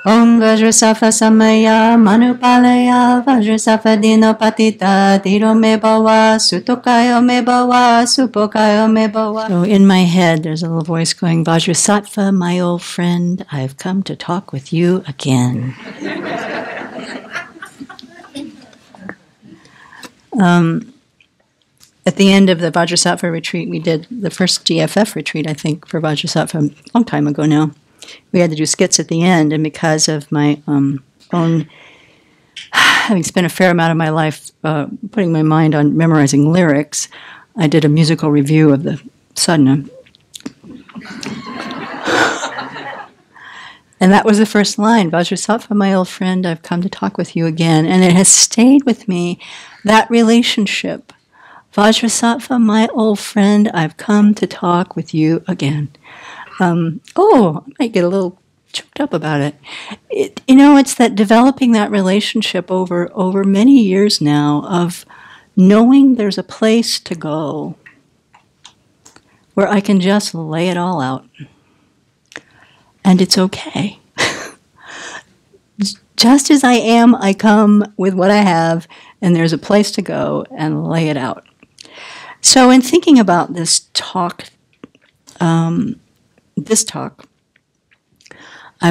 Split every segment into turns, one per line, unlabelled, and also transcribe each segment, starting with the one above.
Om Vajrasattva Samaya Manupalaya Vajrasattva Dino Patita Diro Me Bhava Sutokayo Me Bhava Supokayo Me Bhava. So in my head there's a little voice going, Vajrasattva, my old friend, I've come to talk with you again. At the end of the Vajrasattva retreat, we did the first GFF retreat, I think, for Vajrasattva, a long time ago now. We had to do skits at the end, and because of my own, having spent a fair amount of my life putting my mind on memorizing lyrics, I did a musical review of the sadhana. And that was the first line, Vajrasattva, my old friend, I've come to talk with you again. And it has stayed with me, that relationship. Vajrasattva, my old friend, I've come to talk with you again. I might get a little choked up about it. It's that developing that relationship over many years now of knowing there's a place to go where I can just lay it all out. And it's okay. Just as I am, I come with what I have, and there's a place to go and lay it out. So in thinking about this talk, I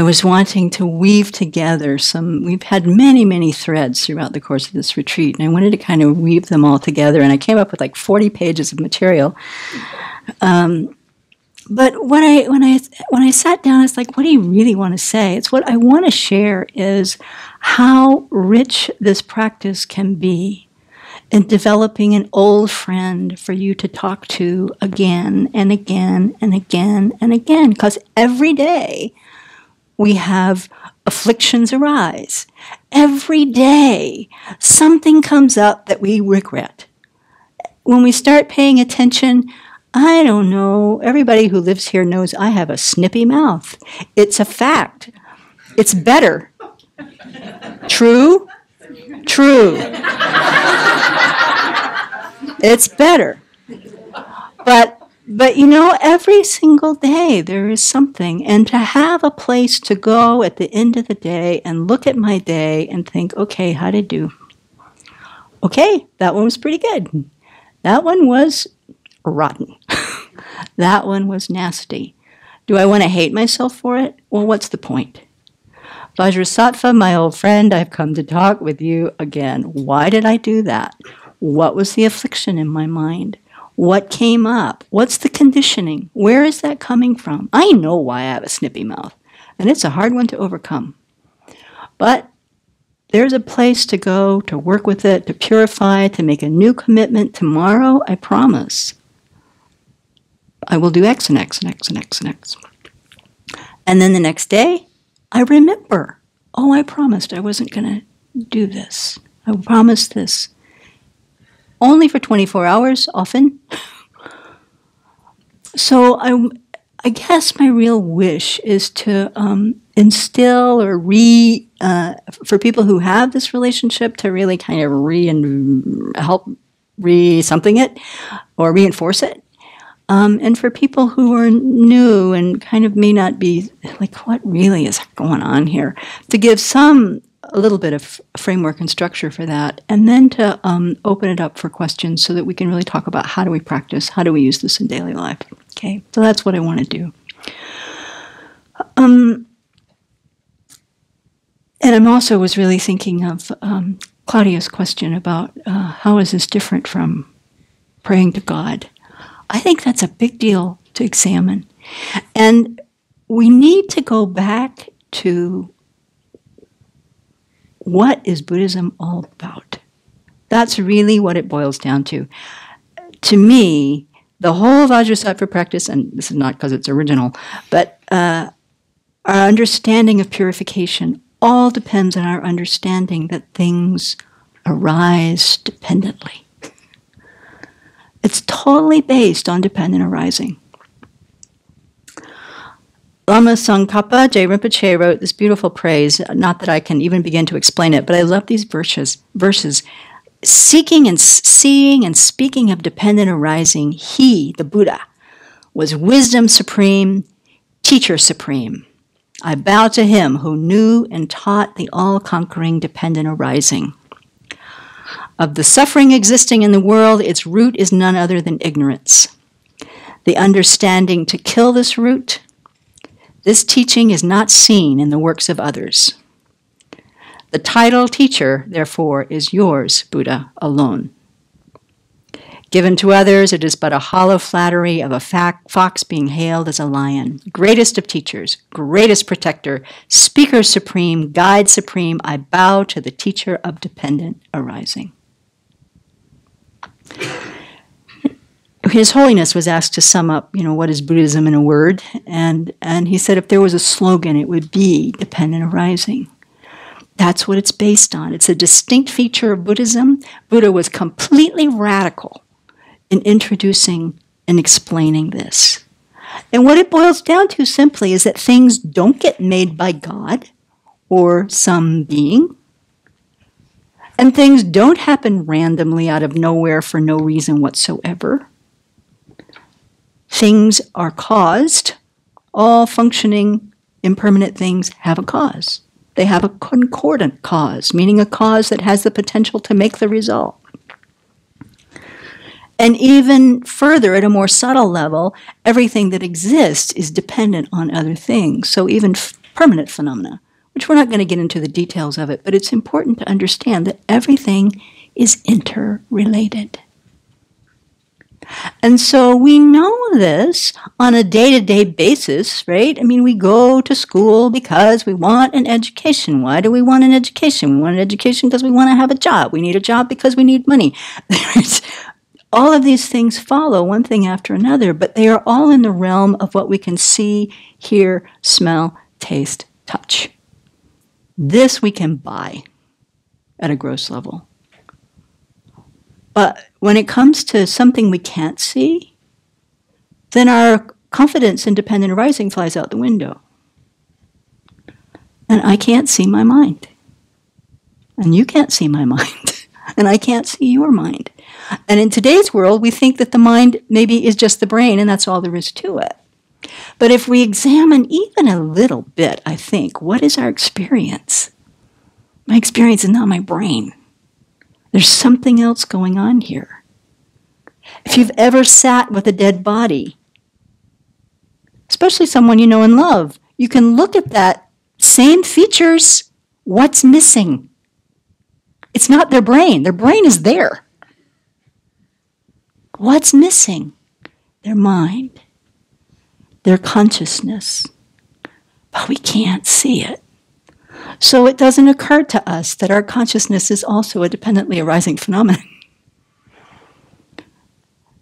was wanting to weave together we've had many, many threads throughout the course of this retreat, and I wanted to kind of weave them all together, and I came up with like 40 pages of material. But when I sat down, it's like, what do you really want to say? It's what I want to share is how rich this practice can be in developing an old friend for you to talk to again and again and again and again. Because every day we have afflictions arise. Every day something comes up that we regret. When we start paying attention, I don't know, everybody who lives here knows I have a snippy mouth. It's a fact. It's better. True? True. It's better. But every single day there is something. And to have a place to go at the end of the day and look at my day and think, okay, how'd I do? Okay, that one was pretty good. That one was rotten. That one was nasty. Do I want to hate myself for it? Well, what's the point? Vajrasattva, my old friend, I've come to talk with you again. Why did I do that? What was the affliction in my mind? What came up? What's the conditioning? Where is that coming from? I know why I have a snippy mouth, and it's a hard one to overcome. But there's a place to go, to work with it, to purify, to make a new commitment. Tomorrow, I promise, I will do X and X and X and X and X. And then the next day, I remember, I promised I wasn't going to do this. I promised this. Only for 24 hours, often. So I guess my real wish is to instill or for people who have this relationship to really kind of help something it or reinforce it. And for people who are new and kind of may not be like, what really is going on here, to give a little bit of framework and structure for that, and then to open it up for questions so that we can really talk about how do we practice, how do we use this in daily life. Okay, so that's what I want to do. And I'm also was really thinking of Claudia's question about how is this different from praying to God. I think that's a big deal to examine. And we need to go back to what is Buddhism all about? That's really what it boils down to. To me, the whole Vajrasattva practice, and this is not because it's original, but our understanding of purification all depends on our understanding that things arise dependently. It's totally based on dependent arising. Lama Tsongkhapa Je Rinpoche wrote this beautiful praise, not that I can even begin to explain it, but I love these verses. Seeking and seeing and speaking of dependent arising, he, the Buddha, was wisdom supreme, teacher supreme. I bow to him who knew and taught the all-conquering dependent arising. Of the suffering existing in the world, its root is none other than ignorance. The understanding to kill this root, this teaching is not seen in the works of others. The title teacher, therefore, is yours, Buddha, alone. Given to others, it is but a hollow flattery of a fox being hailed as a lion. Greatest of teachers, greatest protector, speaker supreme, guide supreme, I bow to the teacher of dependent arising. His Holiness was asked to sum up, what is Buddhism in a word? And he said if there was a slogan, it would be dependent arising. That's what it's based on. It's a distinct feature of Buddhism. Buddha was completely radical in introducing and explaining this. And what it boils down to simply is that things don't get made by God or some being. And things don't happen randomly out of nowhere for no reason whatsoever. Things are caused. All functioning, impermanent things have a cause. They have a concordant cause, meaning a cause that has the potential to make the result. And even further, at a more subtle level, everything that exists is dependent on other things. So even permanent phenomena, which we're not going to get into the details of it, but it's important to understand that everything is interrelated. And so we know this on a day-to-day basis, right? I mean, we go to school because we want an education. Why do we want an education? We want an education because we want to have a job. We need a job because we need money. All of these things follow one thing after another, but they are all in the realm of what we can see, hear, smell, taste, touch. This we can buy at a gross level. But when it comes to something we can't see, then our confidence in dependent arising flies out the window. And I can't see my mind. And you can't see my mind. And I can't see your mind. And in today's world, we think that the mind maybe is just the brain, and that's all there is to it. But if we examine even a little bit, I think, what is our experience? My experience is not my brain. There's something else going on here. If you've ever sat with a dead body, especially someone you know and love, you can look at that same features. What's missing? It's not their brain. Their brain is there. What's missing? Their mind, their consciousness. But we can't see it. So it doesn't occur to us that our consciousness is also a dependently arising phenomenon.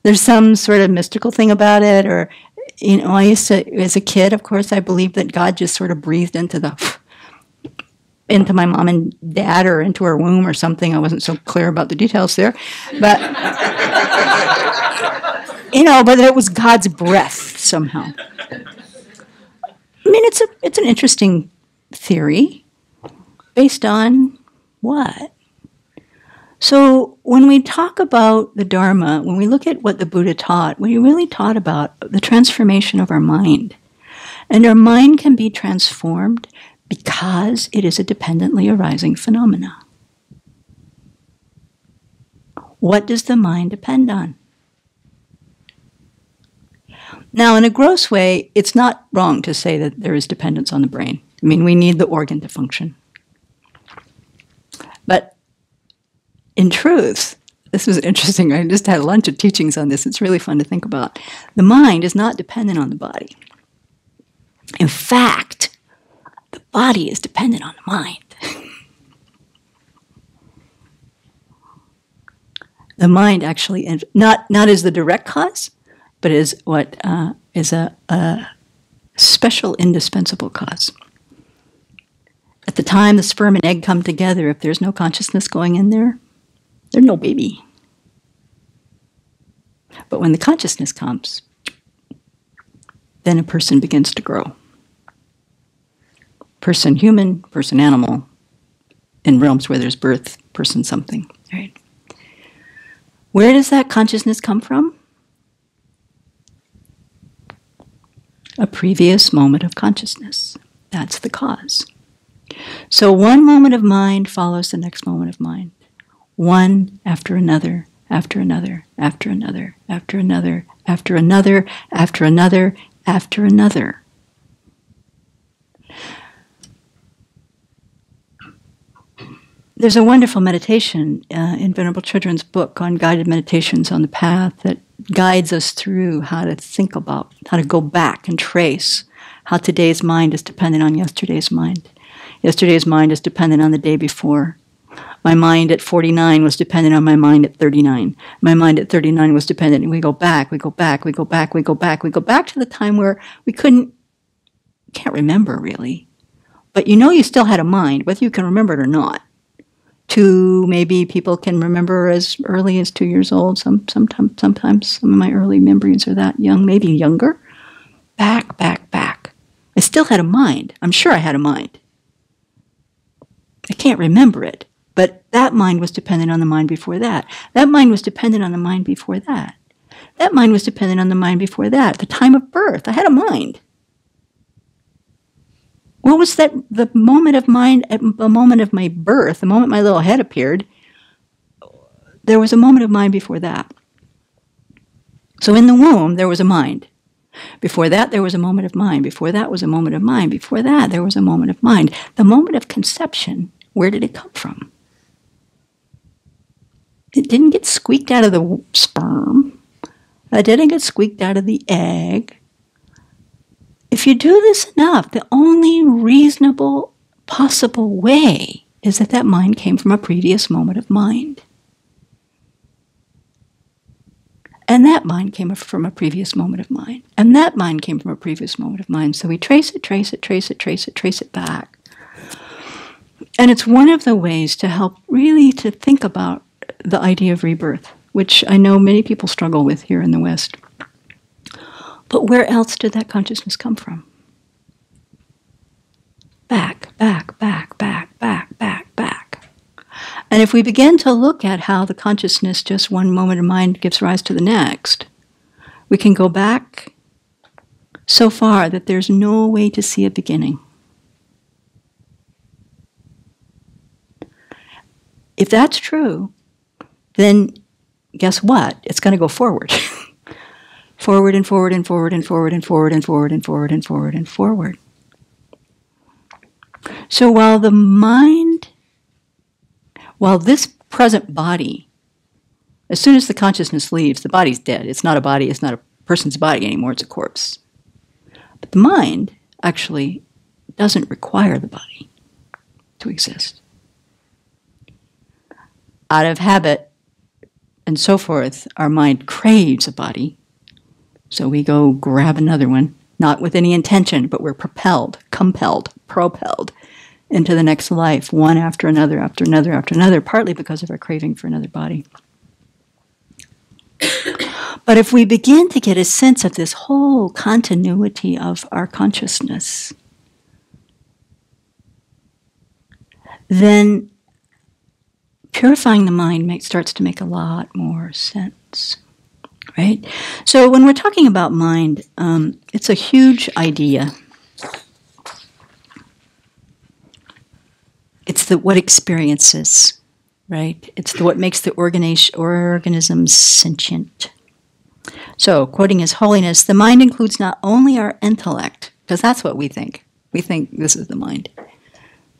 There's some sort of mystical thing about it, or, I used to, as a kid, of course, I believed that God just sort of breathed into my mom and dad, or into her womb or something. I wasn't so clear about the details there. But, but it was God's breath somehow. I mean, it's an interesting theory. Based on what? So when we talk about the Dharma, when we look at what the Buddha taught, we really taught about the transformation of our mind. And our mind can be transformed because it is a dependently arising phenomena. What does the mind depend on? Now, in a gross way, it's not wrong to say that there is dependence on the brain. I mean, we need the organ to function. But in truth, this was interesting. I just had a bunch of teachings on this. It's really fun to think about. The mind is not dependent on the body. In fact, the body is dependent on the mind. The mind actually, not as the direct cause, but is what is a special indispensable cause. At the time the sperm and egg come together, if there's no consciousness going in there, there's no baby. But when the consciousness comes, then a person begins to grow. Person human, person animal, in realms where there's birth, person something. Right? Where does that consciousness come from? A previous moment of consciousness. That's the cause. So one moment of mind follows the next moment of mind. One after another, after another, after another, after another, after another, after another, after another. There's a wonderful meditation in Venerable Chödrön's book on guided meditations on the path that guides us through how to think about, how to go back and trace how today's mind is dependent on yesterday's mind. Yesterday's mind is dependent on the day before. My mind at 49 was dependent on my mind at 39. My mind at 39 was dependent, and we go back, we go back, we go back, we go back, we go back to the time where we can't remember really. But you still had a mind, whether you can remember it or not. Maybe people can remember as early as 2 years old. Sometimes some of my early memories are that young, maybe younger. Back. I still had a mind. I'm sure I had a mind. I can't remember it, but that mind was dependent on the mind before that. That mind was dependent on the mind before that. That mind was dependent on the mind before that. At the time of birth, I had a mind. What was that? The moment of mind, at the moment of my birth, the moment my little head appeared, there was a moment of mind before that. So in the womb, there was a mind. Before that, there was a moment of mind. Before that was a moment of mind. Before that, there was a moment of mind. The moment of conception, where did it come from? It didn't get squeaked out of the sperm. It didn't get squeaked out of the egg. If you do this enough, the only reasonable, possible way is that mind came from a previous moment of mind. And that mind came from a previous moment of mind. And that mind came from a previous moment of mind. So we trace it back. And it's one of the ways to help really to think about the idea of rebirth, which I know many people struggle with here in the West. But where else did that consciousness come from? Back. And if we begin to look at how the consciousness, just one moment of mind, gives rise to the next, we can go back so far that there's no way to see a beginning. If that's true, then guess what? It's going to go forward. Forward and forward and forward and forward and forward and forward and forward and forward and forward. So while this present body, as soon as the consciousness leaves, the body's dead. It's not a body, it's not a person's body anymore, it's a corpse. But the mind actually doesn't require the body to exist. Out of habit and so forth, our mind craves a body. So we go grab another one, not with any intention, but we're propelled into the next life, one after another, after another, after another, partly because of our craving for another body. But if we begin to get a sense of this whole continuity of our consciousness, then purifying the mind starts to make a lot more sense. Right? So when we're talking about mind, it's a huge idea. It's what experiences, right? It's what makes the organism sentient. So, quoting His Holiness, the mind includes not only our intellect, because that's what we think. We think this is the mind,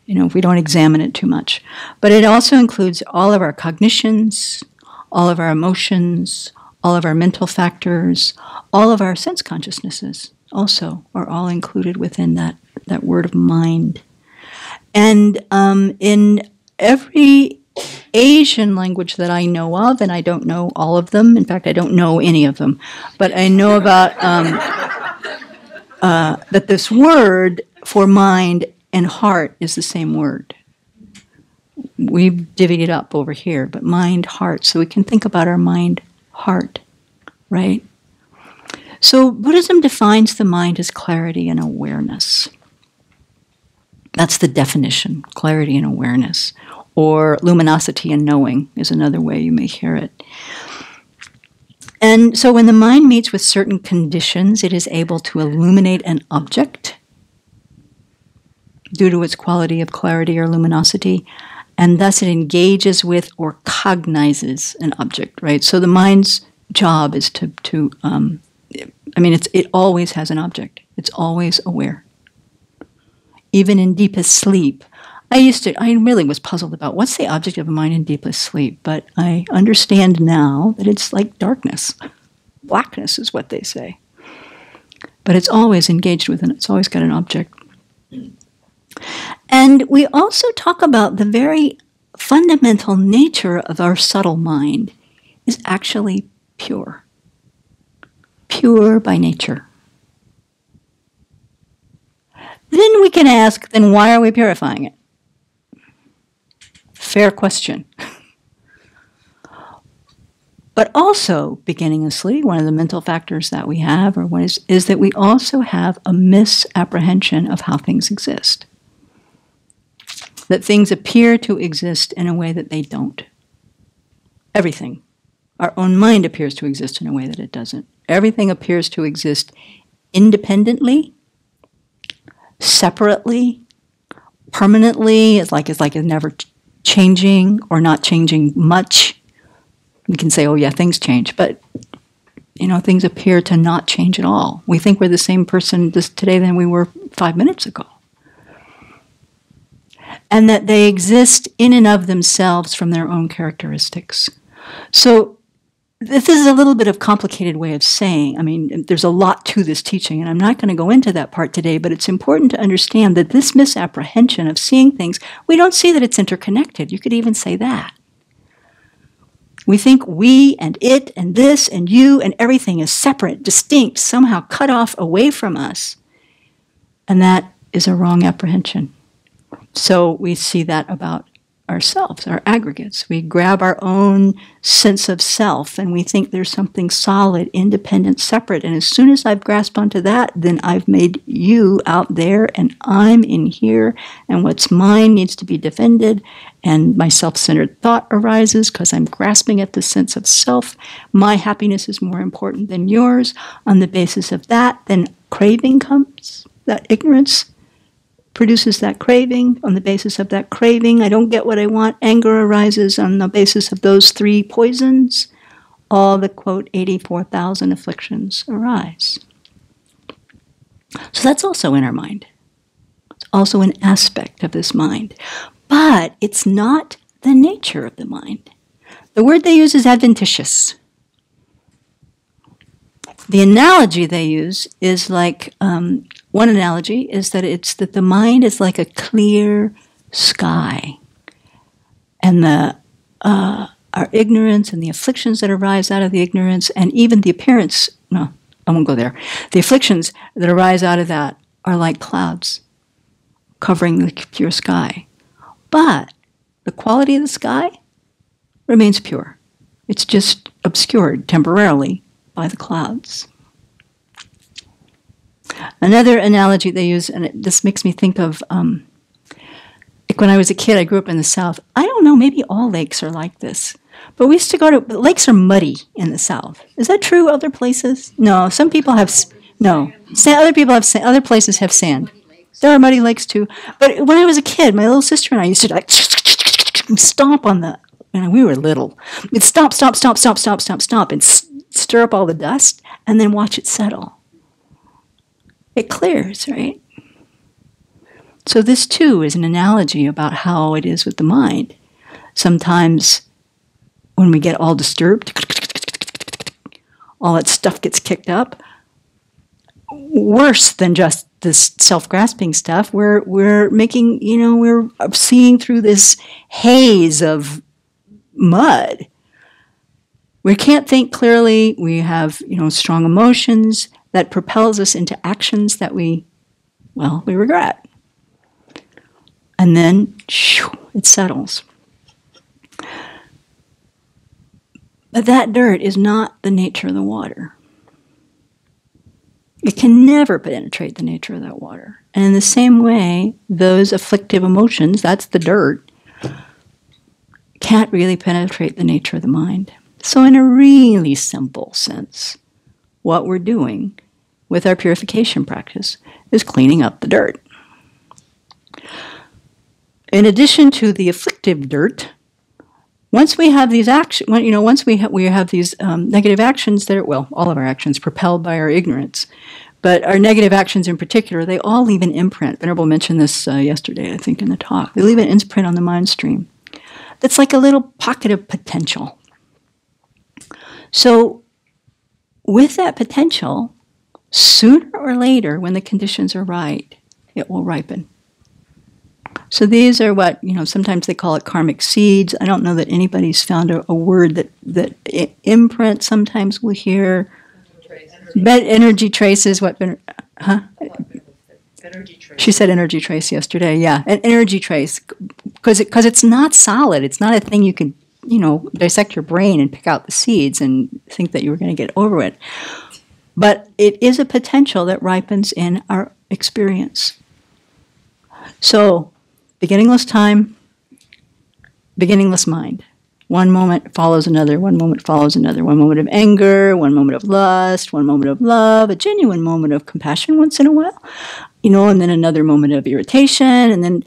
if we don't examine it too much. But it also includes all of our cognitions, all of our emotions, all of our mental factors, all of our sense consciousnesses also are all included within that word of mind. And in every Asian language that I know of, and I don't know all of them, in fact, I don't know any of them, but I know about that this word for mind and heart is the same word. We've divvied it up over here, but mind, heart, so we can think about our mind, heart, right? So Buddhism defines the mind as clarity and awareness. That's the definition, clarity and awareness. Or luminosity and knowing is another way you may hear it. And so when the mind meets with certain conditions, it is able to illuminate an object. due to its quality of clarity or luminosity, and thus it engages with or cognizes an object, right? So the mind's job is it always has an object. It's always aware. Even in deepest sleep, I really was puzzled about what's the object of a mind in deepest sleep, but I understand now that it's like darkness. Blackness is what they say. But it's always engaged with, and it's always got an object. And we also talk about the very fundamental nature of our subtle mind is actually pure. Pure by nature. Then we can ask, then why are we purifying it? Fair question. But also, beginninglessly, one of the mental factors that we have is that we also have a misapprehension of how things exist. That things appear to exist in a way that they don't. Everything. Our own mind appears to exist in a way that it doesn't. Everything appears to exist independently, separately, permanently. It's like it's never changing or not changing much. We can say, oh yeah, things change, but things appear to not change at all. We think we're the same person today than we were 5 minutes ago. And that they exist in and of themselves from their own characteristics. So this is a little bit of a complicated way of saying, there's a lot to this teaching, and I'm not going to go into that part today, but it's important to understand that this misapprehension of seeing things, we don't see that it's interconnected. You could even say that. We think we and it and this and you and everything is separate, distinct, somehow cut off away from us. And that is a wrong apprehension. So we see that about ourselves, our aggregates. We grab our own sense of self and we think there's something solid, independent, separate. And as soon as I've grasped onto that, then I've made you out there and I'm in here and what's mine needs to be defended. And my self-centered thought arises because I'm grasping at the sense of self. My happiness is more important than yours. On the basis of that, then craving comes, that ignorance produces that craving. On the basis of that craving, I don't get what I want. Anger arises on the basis of those three poisons. All the, quote, 84,000 afflictions arise. So that's also in our mind. It's also an aspect of this mind. But it's not the nature of the mind. The word they use is adventitious. The analogy they use is like, one analogy is that it's that the mind is like a clear sky. And our ignorance and the afflictions that arise out of the ignorance and even the appearance, no, I won't go there. The afflictions that arise out of that are like clouds covering the pure sky. But the quality of the sky remains pure. It's just obscured temporarily by the clouds. Another analogy they use, and this makes me think of, like when I was a kid, I grew up in the South. I don't know, maybe all lakes are like this. But we used to lakes are muddy in the South. Is that true other places? No, some people have, no. Other people have sand, other places have sand. There are muddy lakes too. But when I was a kid, my little sister and I used to like stomp on the, and we were little. We'd stomp, and stir up all the dust, and then watch it settle. It clears, right? So this too is an analogy about how it is with the mind. Sometimes when we get all disturbed, all that stuff gets kicked up. Worse than just this self-grasping stuff, we're making, we're seeing through this haze of mud. We can't think clearly. We have, strong emotions that propels us into actions that we regret. And then, it settles. But that dirt is not the nature of the water. It can never penetrate the nature of that water. And in the same way, those afflictive emotions, that's the dirt, can't really penetrate the nature of the mind. So in a really simple sense, what we're doing with our purification practice is cleaning up the dirt. in addition to the afflictive dirt, once we have these actions, once we have these negative actions that are, well, all of our actions propelled by our ignorance, but our negative actions in particular, they all leave an imprint. Venerable mentioned this yesterday, I think, in the talk. They leave an imprint on the mind stream. That's like a little pocket of potential. So, with that potential, sooner or later, when the conditions are right, it will ripen. So these are what, sometimes they call it karmic seeds. I don't know that anybody's found a word that imprint. Sometimes we'll hear energy traces. What? Huh? Energy trace. She said energy trace yesterday. Yeah, an energy trace, because it's not solid. It's not a thing you can dissect your brain and pick out the seeds and think that you were going to get over it. But it is a potential that ripens in our experience. So, beginningless time, beginningless mind. One moment follows another, one moment follows another. One moment of anger, one moment of lust, one moment of love, a genuine moment of compassion once in a while, and then another moment of irritation, and then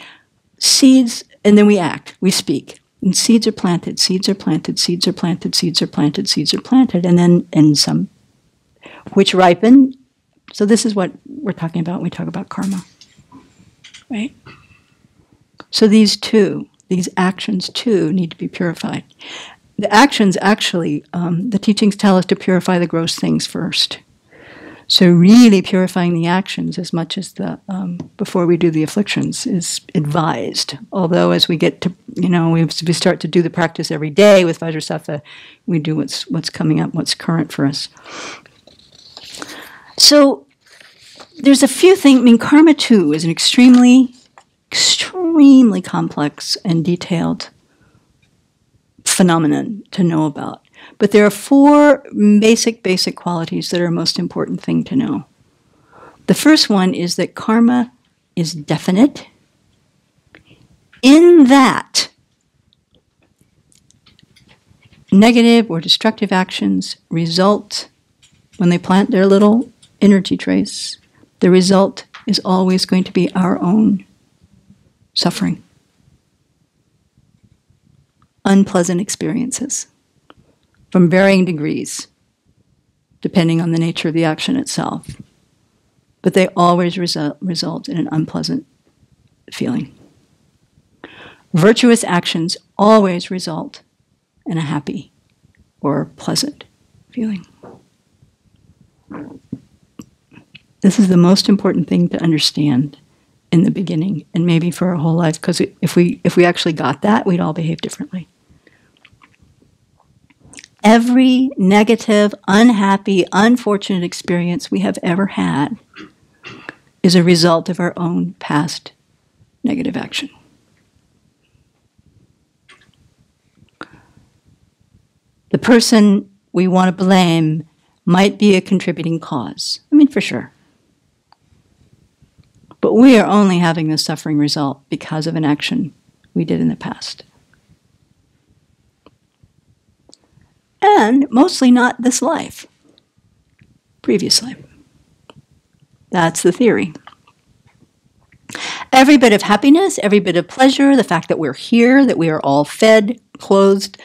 seeds, and then we act, we speak. And seeds are planted, seeds are planted, seeds are planted, seeds are planted, seeds are planted, and some which ripen. So this is what we're talking about when we talk about karma. Right? So these actions too, need to be purified. The actions actually, the teachings tell us to purify the gross things first. So really purifying the actions as much as before we do the afflictions is advised. Although as we get to, we start to do the practice every day with Vajrasattva, we do what's coming up, what's current for us. So there's a few things. Karma too is an extremely complex and detailed phenomenon to know about. But there are 4 basic qualities that are a most important thing to know. The first one is that karma is definite in that negative or destructive actions result, when they plant their little energy trace, the result is always going to be our own suffering. Unpleasant experiences from varying degrees, depending on the nature of the action itself. But they always result in an unpleasant feeling. Virtuous actions always result in a happy or pleasant feeling. This is the most important thing to understand in the beginning, and maybe for our whole life, because if we actually got that, we'd all behave differently. Every negative, unhappy, unfortunate experience we have ever had is a result of our own past negative action. The person we want to blame might be a contributing cause. For sure. But we are only having the suffering result because of an action we did in the past. And mostly not this life. Previous life. That's the theory. Every bit of happiness, every bit of pleasure, the fact that we're here, that we are all fed, clothed,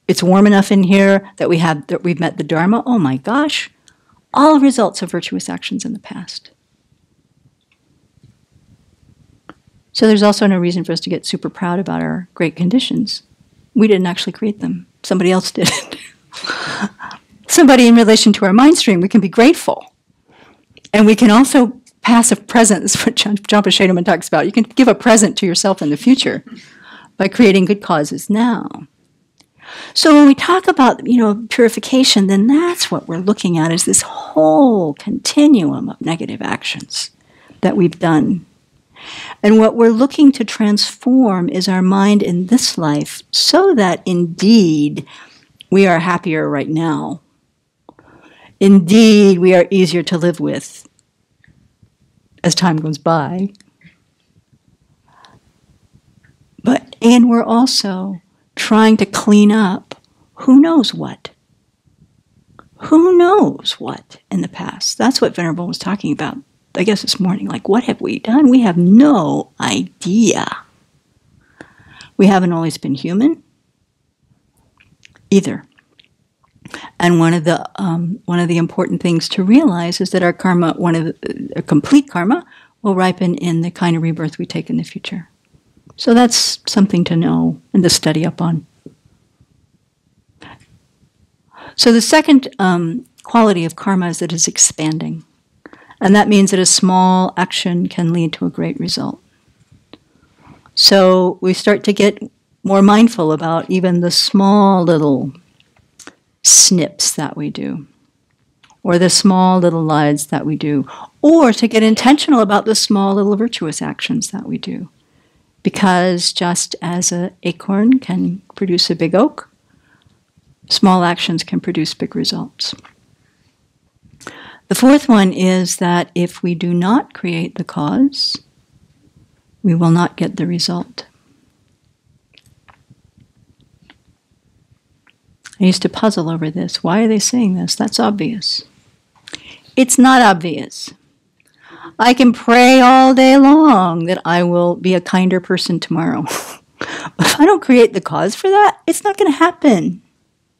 it's warm enough in here, that we've met the Dharma, oh my gosh, all results of virtuous actions in the past. So there's also no reason for us to get super proud about our great conditions. We didn't actually create them. Somebody else did it. Somebody in relation to our mind stream, we can be grateful. And we can also pass a present. This is what John Pashadoman talks about. You can give a present to yourself in the future by creating good causes now. So when we talk about, purification, then that's what we're looking at, is this whole continuum of negative actions that we've done. And what we're looking to transform is our mind in this life so that indeed we are happier right now. Indeed, we are easier to live with as time goes by. And we're also trying to clean up who knows what. Who knows what in the past? That's what Venerable was talking about, I guess, this morning. Like, what have we done? We have no idea. We haven't always been human either. And one of the important things to realize is that our karma, a complete karma, will ripen in the kind of rebirth we take in the future. So that's something to know and to study up on. So the second quality of karma is that it's expanding. And that means that a small action can lead to a great result. So we start to get more mindful about even the small little snips that we do, or the small little lies that we do, or to get intentional about the small little virtuous actions that we do. Because just as an acorn can produce a big oak, small actions can produce big results. The fourth one is that if we do not create the cause, we will not get the result. I used to puzzle over this. Why are they saying this? That's obvious. It's not obvious. I can pray all day long that I will be a kinder person tomorrow. If I don't create the cause for that, it's not going to happen.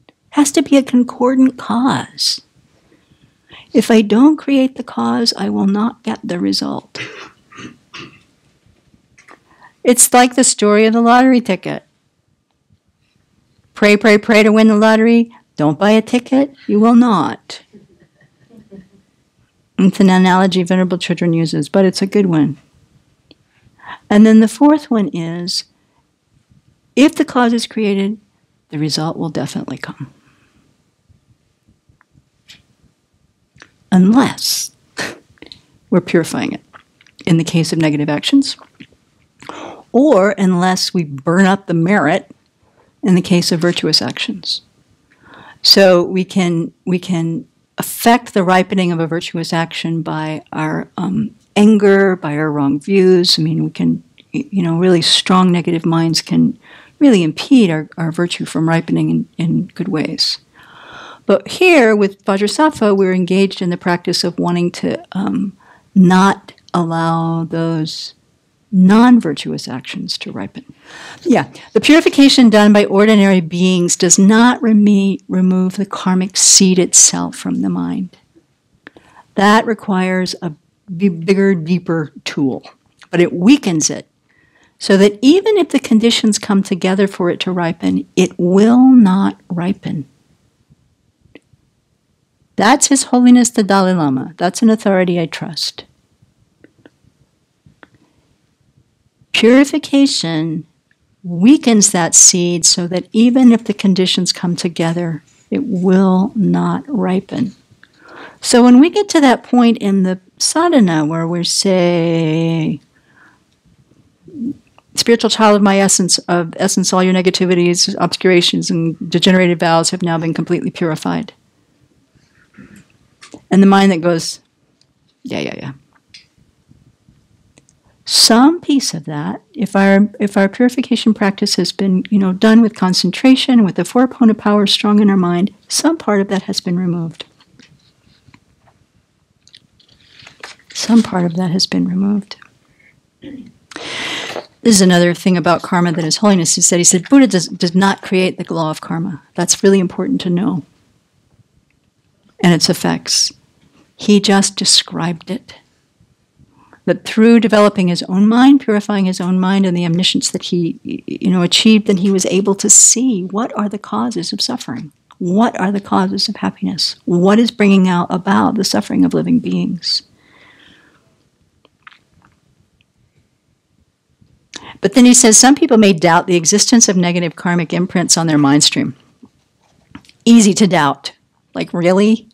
It has to be a concordant cause. If I don't create the cause, I will not get the result. It's like the story of the lottery ticket. Pray, pray, pray to win the lottery. Don't buy a ticket. You will not. It's an analogy Venerable Children uses, but it's a good one. And then the fourth one is, if the cause is created, the result will definitely come. Unless we're purifying it, in the case of negative actions, or unless we burn up the merit in the case of virtuous actions. So we can affect the ripening of a virtuous action by our anger, by our wrong views. I mean, we can, really strong negative minds can really impede our virtue from ripening in good ways. But here, with Vajrasattva, we're engaged in the practice of wanting to not allow those non-virtuous actions to ripen. Yeah, the purification done by ordinary beings does not remove the karmic seed itself from the mind. That requires a bigger, deeper tool, but it weakens it so that even if the conditions come together for it to ripen, it will not ripen. That's His Holiness the Dalai Lama. That's an authority I trust. Purification weakens that seed so that even if the conditions come together, it will not ripen. So when we get to that point in the sadhana where we say, spiritual child of my essence, all your negativities, obscurations, and degenerated vows have now been completely purified. And the mind that goes, yeah. Some piece of that, if our purification practice has been, done with concentration, with the four opponent power strong in our mind, some part of that has been removed. Some part of that has been removed. This is another thing about karma that His Holiness has said. He said, Buddha does not create the law of karma. That's really important to know. And its effects. He just described it. That through developing his own mind, purifying his own mind, and the omniscience that he, achieved, then he was able to see what are the causes of suffering. What are the causes of happiness? What is bringing about the suffering of living beings? But then he says, some people may doubt the existence of negative karmic imprints on their mind stream. Easy to doubt. Like, really?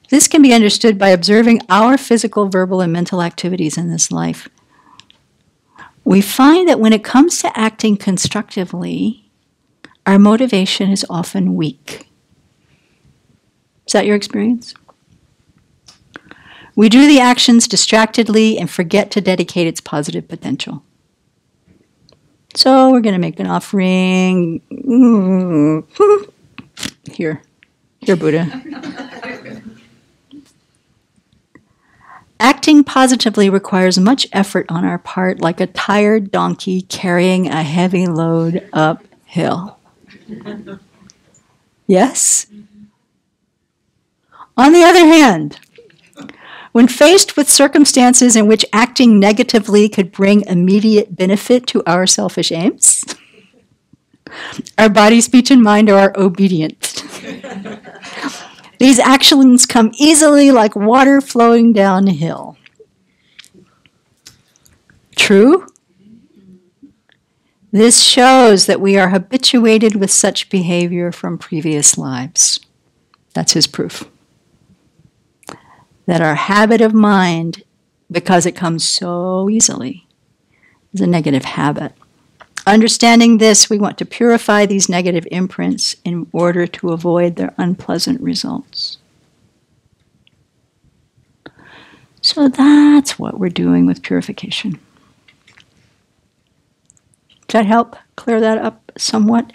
This can be understood by observing our physical, verbal, and mental activities in this life. We find that when it comes to acting constructively, our motivation is often weak. Is that your experience? We do the actions distractedly and forget to dedicate its positive potential. So we're going to make an offering. Here, Buddha. Acting positively requires much effort on our part, like a tired donkey carrying a heavy load uphill. Yes? On the other hand, when faced with circumstances in which acting negatively could bring immediate benefit to our selfish aims, our body, speech, and mind are obedient. These actions come easily like water flowing downhill. True? This shows that we are habituated with such behavior from previous lives. That's his proof. That our habit of mind, because it comes so easily, is a negative habit. Understanding this, we want to purify these negative imprints in order to avoid their unpleasant results. So that's what we're doing with purification. Does that help clear that up somewhat?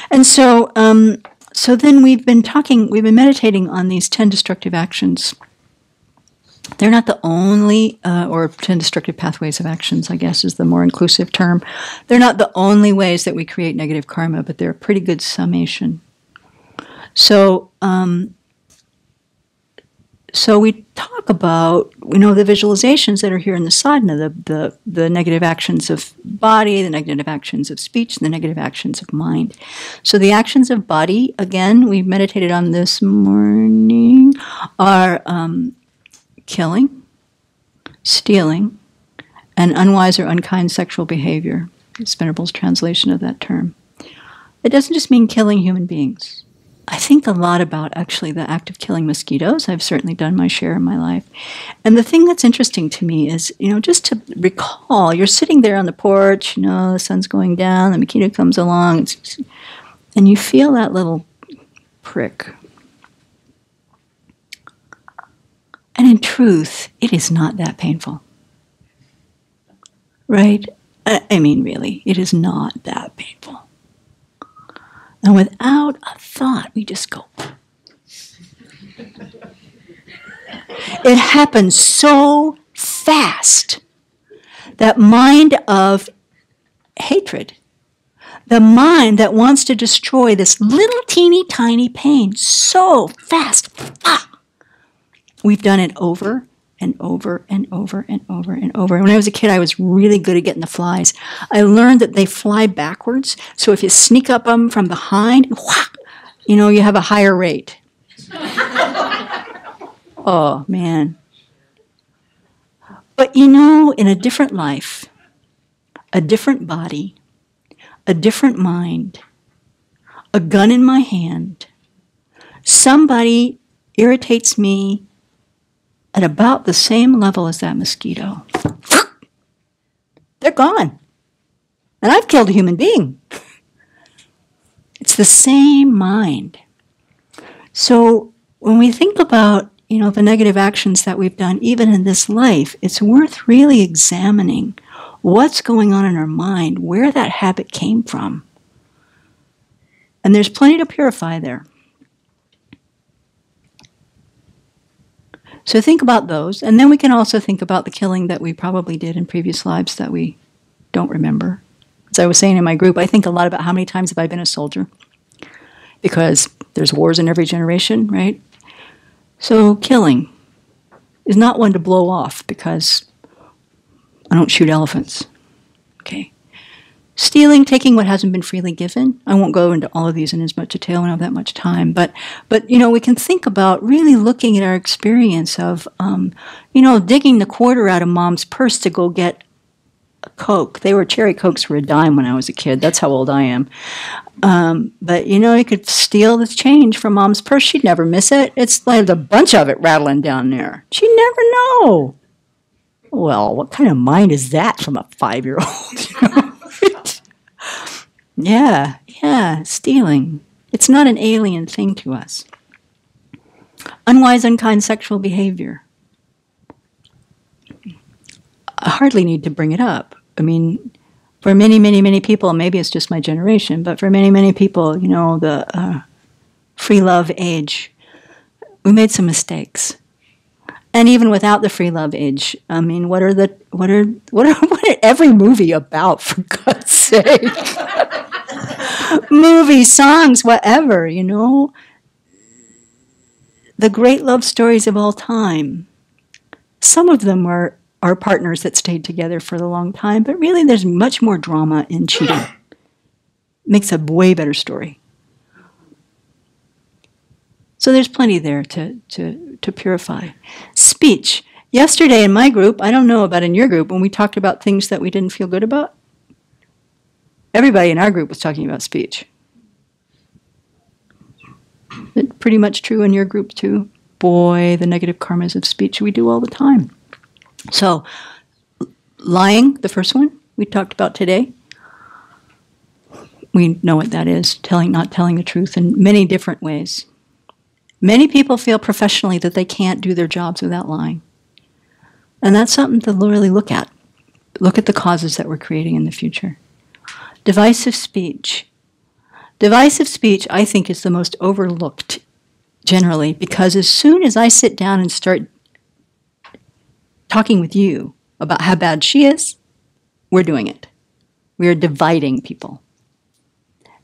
And so then we've been meditating on these 10 destructive actions. They're not the only, or 10 destructive pathways of actions, I guess is the more inclusive term. They're not the only ways that we create negative karma, but they're a pretty good summation. So we talk about, the visualizations that are here in the sadhana, the negative actions of body, the negative actions of speech, the negative actions of mind. So the actions of body, again, we meditated on this morning, are killing, stealing, and unwise or unkind sexual behavior. It's Venerable's translation of that term. It doesn't just mean killing human beings. I think a lot about, actually, the act of killing mosquitoes. I've certainly done my share in my life. And the thing that's interesting to me is, just to recall, you're sitting there on the porch, the sun's going down, the mosquito comes along, and you feel that little prick. And in truth, it is not that painful. Right? I mean, really, it is not that painful. And without a thought, we just go. It happens so fast. That mind of hatred, the mind that wants to destroy this little teeny tiny pain so fast. We've done it over and over and over and over and over. When I was a kid, I was really good at getting the flies. I learned that they fly backwards. So if you sneak up them from behind, you have a higher rate. Oh, man. But in a different life, a different body, a different mind, a gun in my hand, somebody irritates me at about the same level as that mosquito. They're gone. And I've killed a human being. It's the same mind. So when we think about, the negative actions that we've done, even in this life, it's worth really examining what's going on in our mind, where that habit came from. And there's plenty to purify there. So think about those, and then we can also think about the killing that we probably did in previous lives that we don't remember. As I was saying in my group, I think a lot about how many times have I been a soldier, because there's wars in every generation, right? So killing is not one to blow off because I don't shoot elephants, okay? Stealing, taking what hasn't been freely given. I won't go into all of these in as much detail. We don't have that much time. But we can think about really looking at our experience of, digging the quarter out of Mom's purse to go get a Coke. Cherry Cokes were a dime when I was a kid. That's how old I am. But you could steal the change from Mom's purse. She'd never miss it. It's like a bunch of it rattling down there. She'd never know. Well, what kind of mind is that from a 5-year-old? Yeah, stealing. It's not an alien thing to us. Unwise, unkind sexual behavior. I hardly need to bring it up. I mean, for many, many, many people, maybe it's just my generation, but for many, many people, the free love age, we made some mistakes. And even without the free love age, I mean, what are every movie about, for God's sake? Movies, songs, whatever, you know. The great love stories of all time. Some of them are partners that stayed together for a long time, but really there's much more drama in cheating. Makes a way better story. So there's plenty there to purify. Speech. Yesterday in my group, I don't know about in your group, when we talked about things that we didn't feel good about, everybody in our group was talking about speech. It's pretty much true in your group too. Boy, the negative karmas of speech we do all the time. So, lying, the first one we talked about today. We know what that is, not telling the truth in many different ways. Many people feel professionally that they can't do their jobs without lying. And that's something to really look at. Look at the causes that we're creating in the future. Divisive speech. Divisive speech, I think, is the most overlooked generally, because as soon as I sit down and start talking with you about how bad she is, we're doing it. We are dividing people.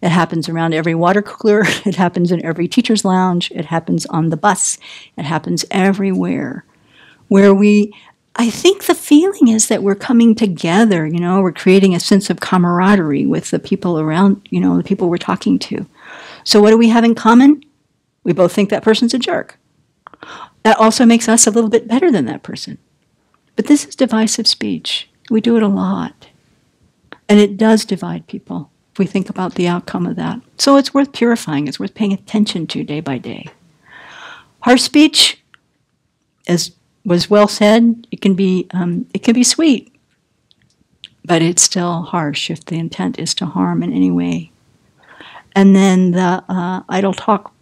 It happens around every water cooler. It happens in every teacher's lounge. It happens on the bus. It happens everywhere. I think the feeling is that we're coming together, you know, we're creating a sense of camaraderie with the people around, you know, the people we're talking to. So what do we have in common? We both think that person's a jerk. That also makes us a little bit better than that person. But this is divisive speech. We do it a lot. And it does divide people. We think about the outcome of that. So it's worth purifying. It's worth paying attention to day by day. Harsh speech, as was well said, it can be sweet, but it's still harsh if the intent is to harm in any way. And then the idle talk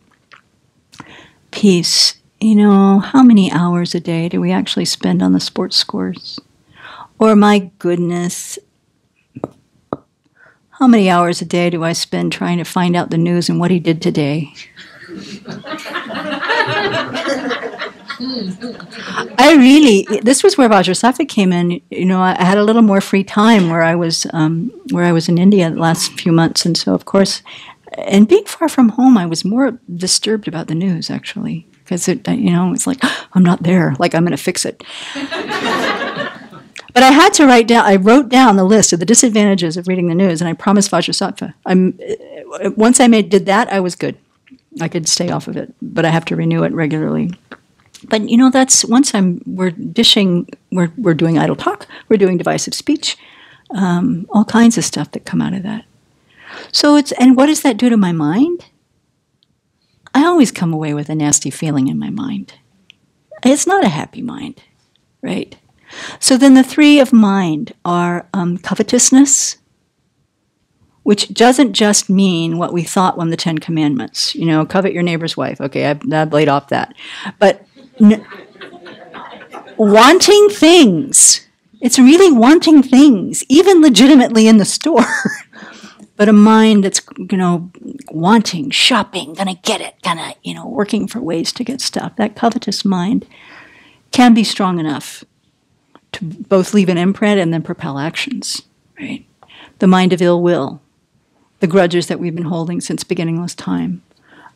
piece. You know, how many hours a day do we actually spend on the sports scores? Or, my goodness, how many hours a day do I spend trying to find out the news and what he did today? This was where Vajrasattva came in. You know, I had a little more free time where I was in India the last few months, and so of course, and being far from home, I was more disturbed about the news actually, because it's like I'm not there, like I'm going to fix it. But I had to I wrote down the list of the disadvantages of reading the news, and I promised Vajrasattva. Once I did that, I was good. I could stay off of it, but I have to renew it regularly. But you know, that's we're doing idle talk, we're doing divisive speech, all kinds of stuff that come out of that. So and what does that do to my mind? I always come away with a nasty feeling in my mind. It's not a happy mind, right? So then the three of mind are covetousness, which doesn't just mean what we thought when the 10 Commandments, you know, covet your neighbor's wife. Okay, I've laid off that. But wanting things. It's really wanting things, even legitimately in the store. But a mind that's, you know, wanting, shopping, gonna get it, working for ways to get stuff. That covetous mind can be strong enough to both leave an imprint and then propel actions, right? The mind of ill will, the grudges that we've been holding since beginningless time.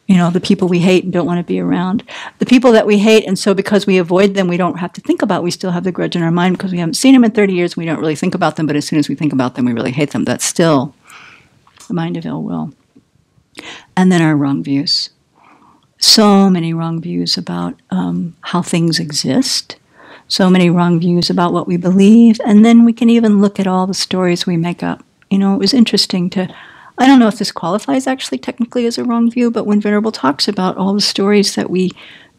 You know, the people we hate and don't want to be around. The people that we hate, and so because we avoid them, we don't have to think about, we still have the grudge in our mind because we haven't seen them in 30 years, we don't really think about them, but as soon as we think about them, we really hate them. That's still the mind of ill will. And then our wrong views. So many wrong views about how things exist. So many wrong views about what we believe. And then we can even look at all the stories we make up. You know, it was interesting I don't know if this qualifies actually technically as a wrong view, but when Venerable talks about all the stories that we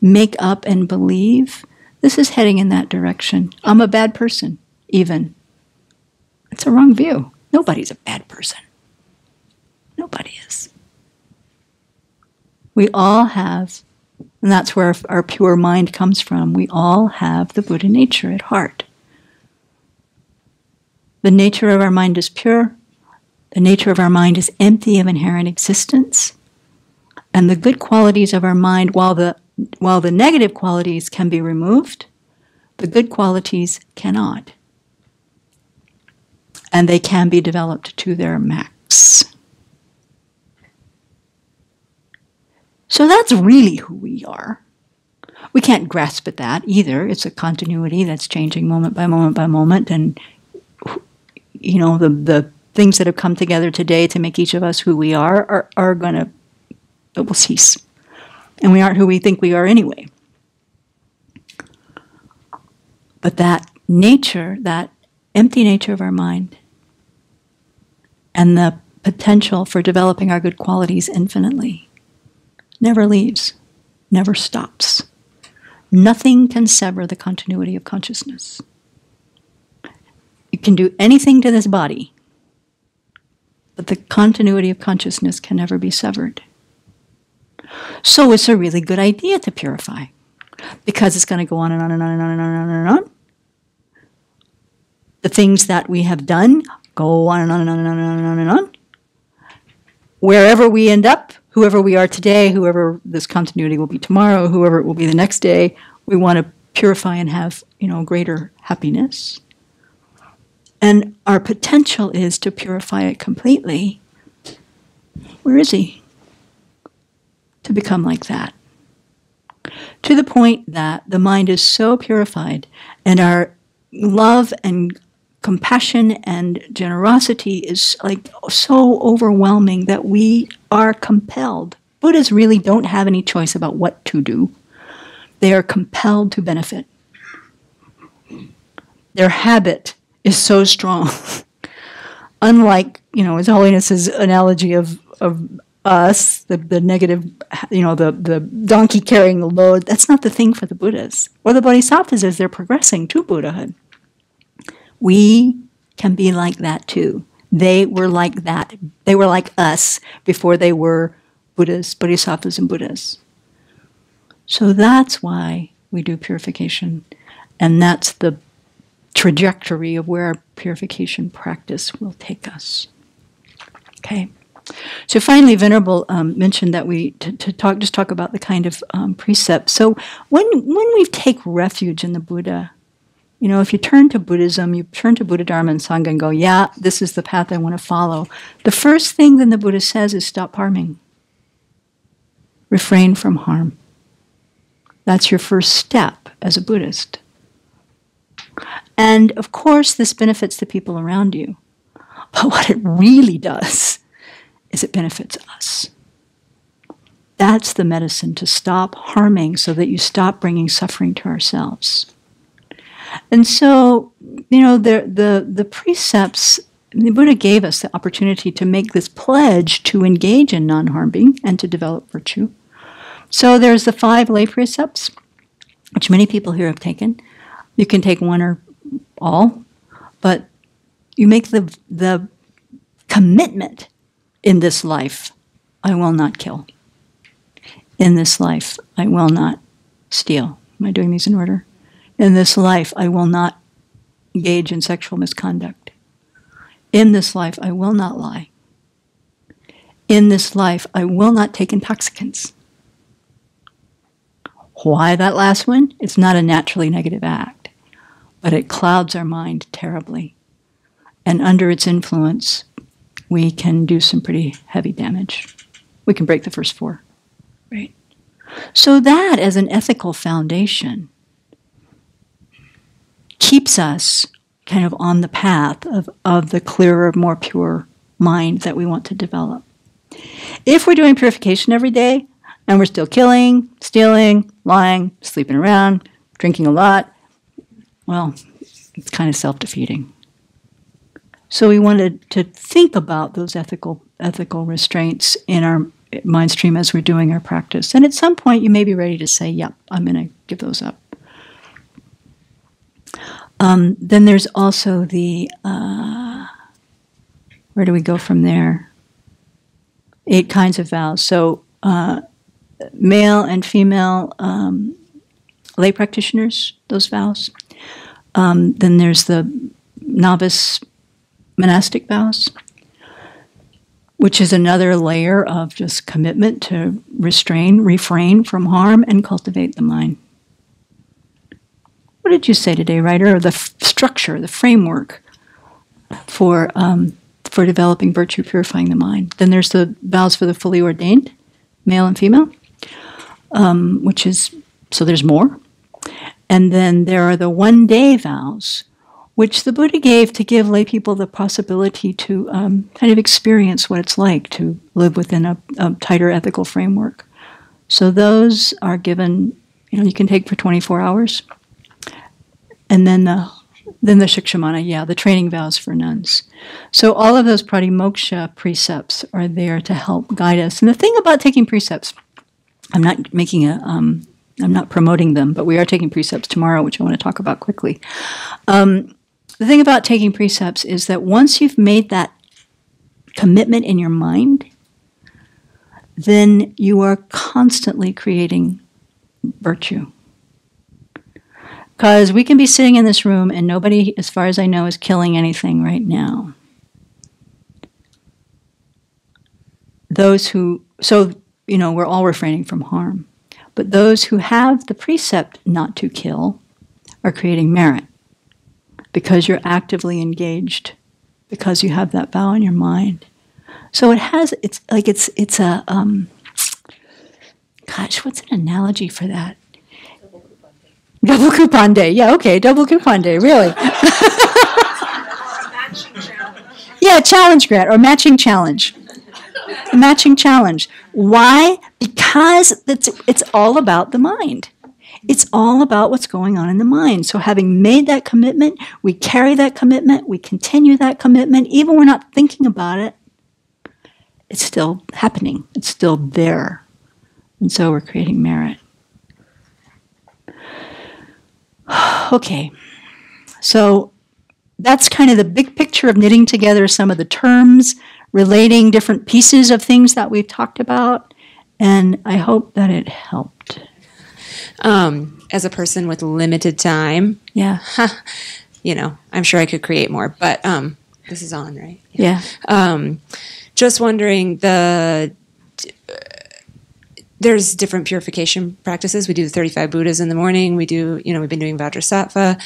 make up and believe, this is heading in that direction. I'm a bad person, even. It's a wrong view. Nobody's a bad person. Nobody is. We all have, and that's where our pure mind comes from, we all have the Buddha nature at heart. The nature of our mind is pure. The nature of our mind is empty of inherent existence. And the good qualities of our mind, while the negative qualities can be removed, The good qualities cannot. And they can be developed to their max. So that's really who we are. We can't grasp at that either. It's a continuity that's changing moment by moment by moment. And, you know, the things that have come together today to make each of us who we are going to, it will cease. And we aren't who we think we are anyway. But that nature, that empty nature of our mind, and the potential for developing our good qualities infinitely, never leaves, never stops. Nothing can sever the continuity of consciousness. You can do anything to this body, but the continuity of consciousness can never be severed. So it's a really good idea to purify, because it's going to go on and on and on and on and on and on and on. The things that we have done go on and on and on and on and on and on and on. Wherever we end up, whoever we are today, whoever this continuity will be tomorrow, whoever it will be the next day, we want to purify and have, greater happiness. And our potential is to purify it completely. Where is he? To become like that. To the point that the mind is so purified and our love and compassion and generosity is like so overwhelming that we are compelled. Buddhas really don't have any choice about what to do. They are compelled to benefit. Their habit is so strong. Unlike, His Holiness's analogy of us, the negative, the donkey carrying the load, that's not the thing for the Buddhas. Or the Bodhisattvas as they're progressing to Buddhahood. We can be like that too. They were like that. They were like us before they were Buddhas, Bodhisattvas, and Buddhas. So that's why we do purification. And that's the trajectory of where our purification practice will take us. Okay. So finally, Venerable mentioned that we talk about the kind of precepts. So when we take refuge in the Buddha, if you turn to Buddhism, you turn to Buddha, Dharma, and Sangha and go, yeah, this is the path I want to follow. The first thing that the Buddha says is stop harming. Refrain from harm. That's your first step as a Buddhist. And of course, this benefits the people around you. But what it really does is it benefits us. That's the medicine, to stop harming so that you stop bringing suffering to ourselves. And so, the precepts, the Buddha gave us the opportunity to make this pledge to engage in non-harming and to develop virtue. So there's the 5 lay precepts, which many people here have taken. You can take one or all, but you make the commitment in this life, I will not kill. In this life, I will not steal. Am I doing these in order? In this life, I will not engage in sexual misconduct. In this life, I will not lie. In this life, I will not take intoxicants. Why that last one? It's not a naturally negative act, but it clouds our mind terribly. And under its influence, we can do some pretty heavy damage. We can break the first 4, right? So that, as an ethical foundation, keeps us kind of on the path of the clearer, more pure mind that we want to develop. If we're doing purification every day, and we're still killing, stealing, lying, sleeping around, drinking a lot, well, it's kind of self-defeating. So we wanted to think about those ethical restraints in our mind stream as we're doing our practice. And at some point, you may be ready to say, yep, I'm going to give those up. Then there's also the, where do we go from there? 8 kinds of vows. So male and female lay practitioners, those vows. Then there's the novice monastic vows, which is another layer of just commitment to refrain from harm, and cultivate the mind. What did you say today, Ryder? Or the structure, the framework for developing virtue, purifying the mind. Then there's the vows for the fully ordained, male and female, which is, so there's more. And then there are the one-day vows, which the Buddha gave to give lay people the possibility to kind of experience what it's like to live within a tighter ethical framework. So those are given, you can take for 24 hours. And then the Shikshamana, the training vows for nuns. So all of those pratimoksha precepts are there to help guide us. And the thing about taking precepts, I'm not promoting them, but we are taking precepts tomorrow, which I want to talk about quickly. The thing about taking precepts is that once you've made that commitment in your mind, then you are constantly creating virtue. Because we can be sitting in this room and nobody, as far as I know, is killing anything right now. We're all refraining from harm. But those who have the precept not to kill are creating merit because you're actively engaged, because you have that vow in your mind. So it's a what's an analogy for that? Double coupon day. Yeah, okay, double coupon day, really. Yeah, challenge grant or matching challenge. A matching challenge. Why? Because it's all about the mind. It's all about what's going on in the mind. So having made that commitment, we carry that commitment, we continue that commitment, even when we're not thinking about it, it's still happening. It's still there. And so we're creating merit. Okay, so that's kind of the big picture of knitting together some of the terms, relating different pieces of things that we've talked about, and I hope that it helped.
As a person with limited time, I'm sure I could create more, but this is on, right?
Yeah.
Just wondering, there's different purification practices. We do the 35 Buddhas in the morning. We do, we've been doing Vajrasattva.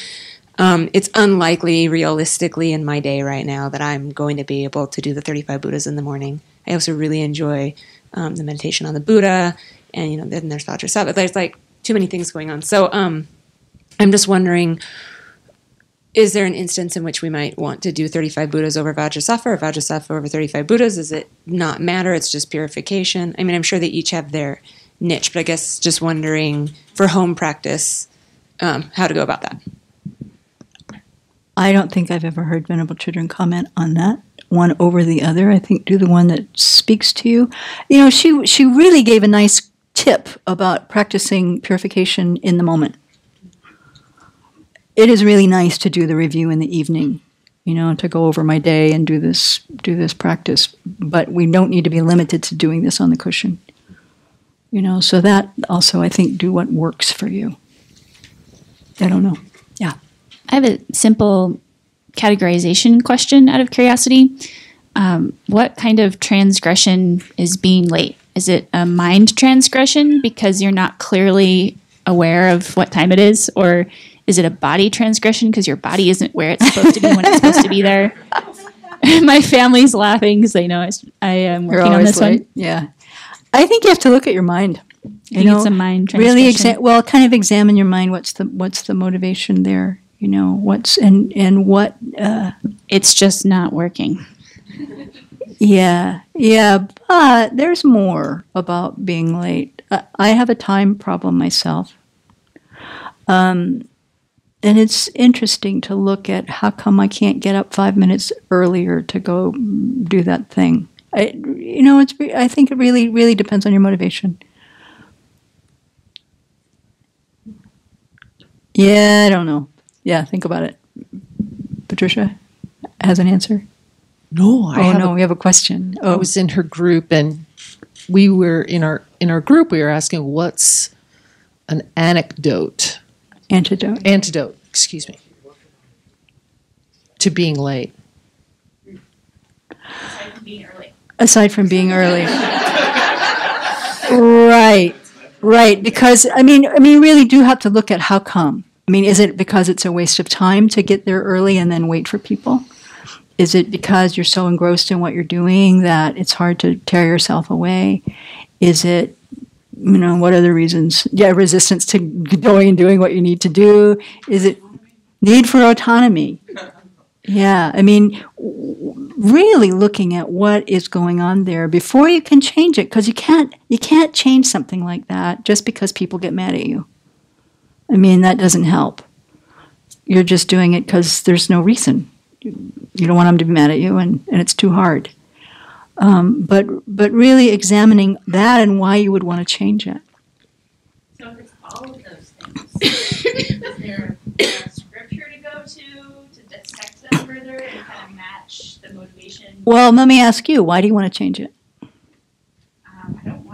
It's unlikely, realistically, in my day right now that I'm going to be able to do the 35 Buddhas in the morning. I also really enjoy the meditation on the Buddha, and then there's Vajrasattva. There's too many things going on. So I'm just wondering, is there an instance in which we might want to do 35 Buddhas over Vajrasattva or Vajrasattva over 35 Buddhas? Does it not matter? It's just purification? I mean, I'm sure they each have their niche, but I guess just wondering for home practice, how to go about that.
I don't think I've ever heard Venerable Children comment on that, one over the other. I think do the one that speaks to you. She really gave a nice tip about practicing purification in the moment. It is really nice to do the review in the evening, to go over my day and do this practice. But we don't need to be limited to doing this on the cushion. So that also, I think, do what works for you. I don't know. Yeah.
I have a simple categorization question out of curiosity. What kind of transgression is being late? Is it a mind transgression because you're not clearly aware of what time it is? Or is it a body transgression because your body isn't where it's supposed to be when it's supposed to be there? My family's laughing because they know I am working on this one.
Yeah. I think you have to look at your mind.
It's a mind transgression.
Really, kind of examine your mind. What's the motivation there? What's and what?
It's just not working.
Yeah, but there's more about being late. I have a time problem myself. And it's interesting to look at how come I can't get up 5 minutes earlier to go do that thing. I think it really, really depends on your motivation. Yeah, I don't know. Yeah, think about it. Patricia has an answer?
No,
we have a question.
I was in her group, and we were in our group. We were asking, what's an antidote? Excuse me. To being late.
Aside from being early. Right. Because I mean, really do have to look at how come. I mean, is it because it's a waste of time to get there early and then wait for people? Is it because you're so engrossed in what you're doing that it's hard to tear yourself away? Is it, what are the reasons? Yeah, resistance to going and doing what you need to do. Is it need for autonomy? Yeah, I mean, really looking at what is going on there before you can change it, because you can't change something like that just because people get mad at you. I mean, that doesn't help. You're just doing it because there's no reason. You don't want them to be mad at you, and it's too hard. But really examining that and why you would want to change it.
So if it's all of those things, is there a scripture to go to dissect them further and kind of match the motivation?
Well, let me ask you, why do you want to change it?
I don't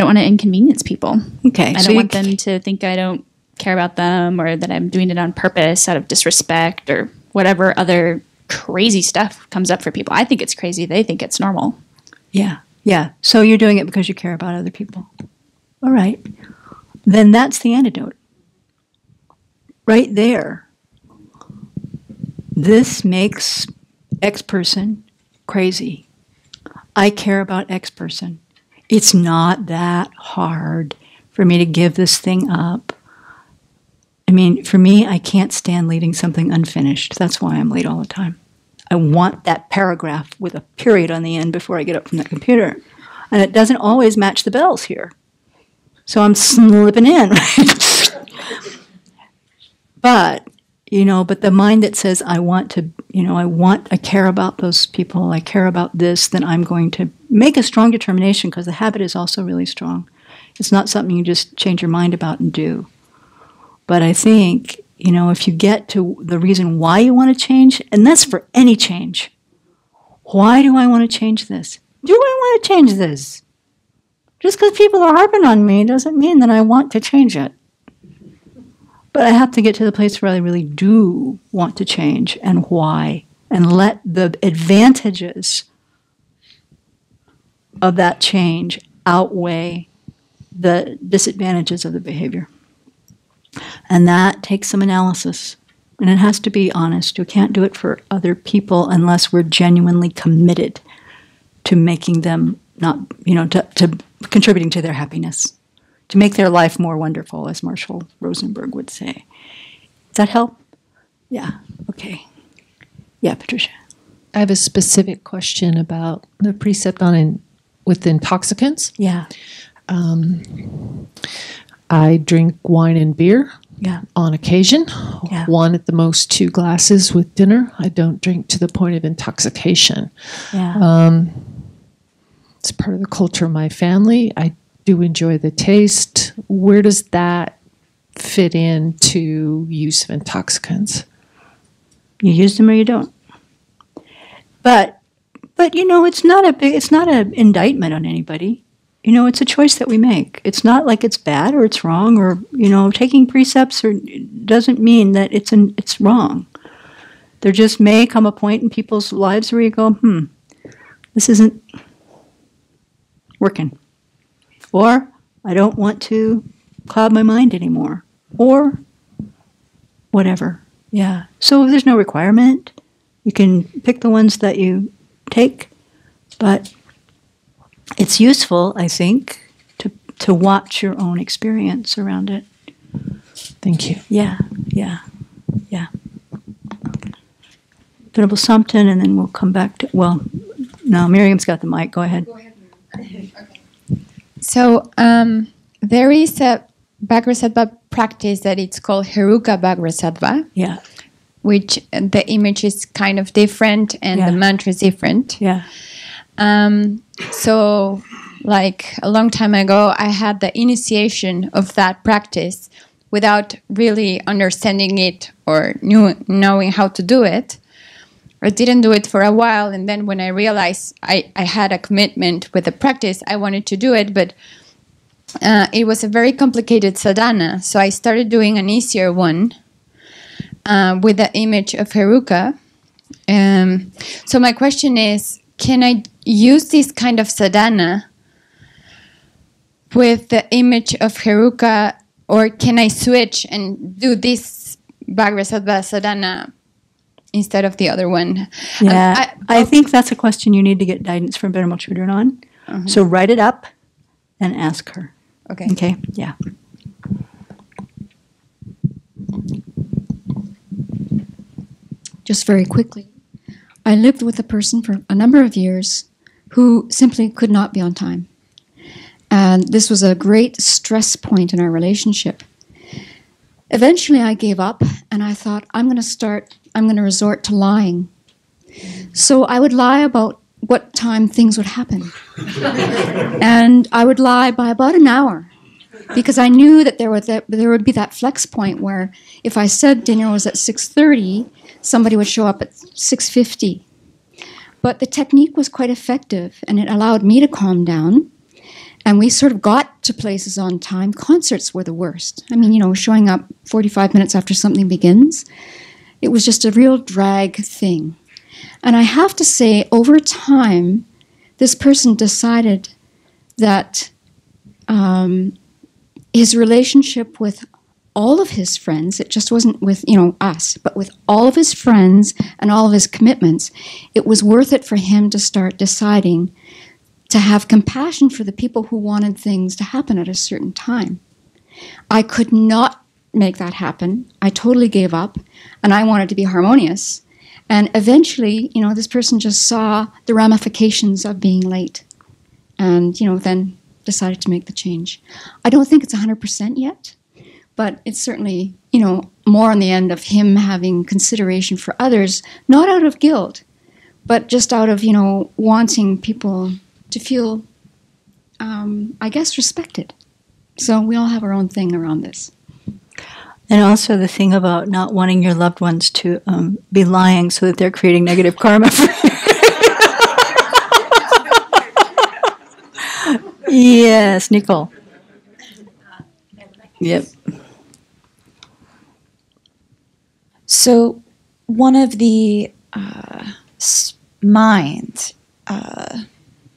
want to inconvenience people.
Okay.
I don't want them to think I don't care about them or that I'm doing it on purpose out of disrespect or whatever other crazy stuff comes up for people. I think it's crazy. They think it's normal.
Yeah. So you're doing it because you care about other people. All right. Then that's the antidote. Right there. This makes X person crazy. I care about X person. It's not that hard for me to give this thing up. I mean, for me, I can't stand leaving something unfinished. That's why I'm late all the time. I want that paragraph with a period on the end before I get up from the computer. And it doesn't always match the bells here. So I'm slipping in, right? But the mind that says, I care about those people, I care about this, then I'm going to make a strong determination, because the habit is also really strong. It's not something you just change your mind about and do. But I think, if you get to the reason why you want to change, and that's for any change. Why do I want to change this? Do I want to change this? Just because people are harping on me doesn't mean that I want to change it. But I have to get to the place where I really do want to change, and why, and let the advantages of that change outweigh the disadvantages of the behavior. And that takes some analysis. And it has to be honest. You can't do it for other people unless we're genuinely committed to making them to contributing to their happiness, to make their life more wonderful, as Marshall Rosenberg would say. Does that help? Yeah. Okay. Yeah, Patricia.
I have a specific question about the precept with intoxicants.
Yeah.
I drink wine and beer on occasion.
Yeah.
1 at the most 2 glasses with dinner. I don't drink to the point of intoxication.
Yeah.
It's part of the culture of my family. I do enjoy the taste. Where does that fit into use of intoxicants?
You use them or you don't. But it's not an indictment on anybody. It's a choice that we make. It's not like it's bad or it's wrong, or taking precepts doesn't mean that it's wrong. There just may come a point in people's lives where you go, this isn't working, or I don't want to cloud my mind anymore, or whatever. Yeah. So there's no requirement. You can pick the ones that you take, but it's useful, I think, to watch your own experience around it.
Thank you.
Yeah. Venerable Sompton, and then we'll come back to, no, Miriam's got the mic. Go ahead.
So there is a Vajrasattva practice that it's called Heruka Vajrasattva.
Yeah.
Which the image is kind of different and the mantra is different.
Yeah.
So, like a long time ago, I had the initiation of that practice without really understanding it or knowing how to do it. I didn't do it for a while, and then when I realized I had a commitment with the practice, I wanted to do it, but it was a very complicated sadhana, so I started doing an easier one with the image of Heruka. So my question is, can I use this kind of sadhana with the image of Heruka Or can I switch and do this Vajrasattva sadhana instead of the other one?
Yeah, I think that's a question you need to get guidance from Venerable Children on. So write it up and ask her.
Okay.
Okay, yeah.
Just very quickly, I lived with a person for a number of years who simply could not be on time. And this was a great stress point in our relationship. Eventually, I gave up and I thought, I'm going to resort to lying. So I would lie about what time things would happen. And I would lie by about an hour because I knew that there would be that flex point where if I said dinner was at 6:30, somebody would show up at 6:50. But the technique was quite effective and it allowed me to calm down. And we sort of got to places on time. Concerts were the worst. I mean, showing up 45 minutes after something begins, it was just a real drag thing. And I have to say, over time, this person decided that his relationship with all of his friends, it just wasn't with, us, but with all of his friends and all of his commitments, it was worth it for him to start deciding to have compassion for the people who wanted things to happen at a certain time. I could not make that happen. I totally gave up, and I wanted to be harmonious. And eventually, this person just saw the ramifications of being late and, then decided to make the change. I don't think it's 100% yet, but it's certainly, more on the end of him having consideration for others, not out of guilt, but just out of, wanting people to feel, respected. So we all have our own thing around this.
And also the thing about not wanting your loved ones to be lying so that they're creating negative karma for you. Yes, Nicole. Yep.
So one of the mind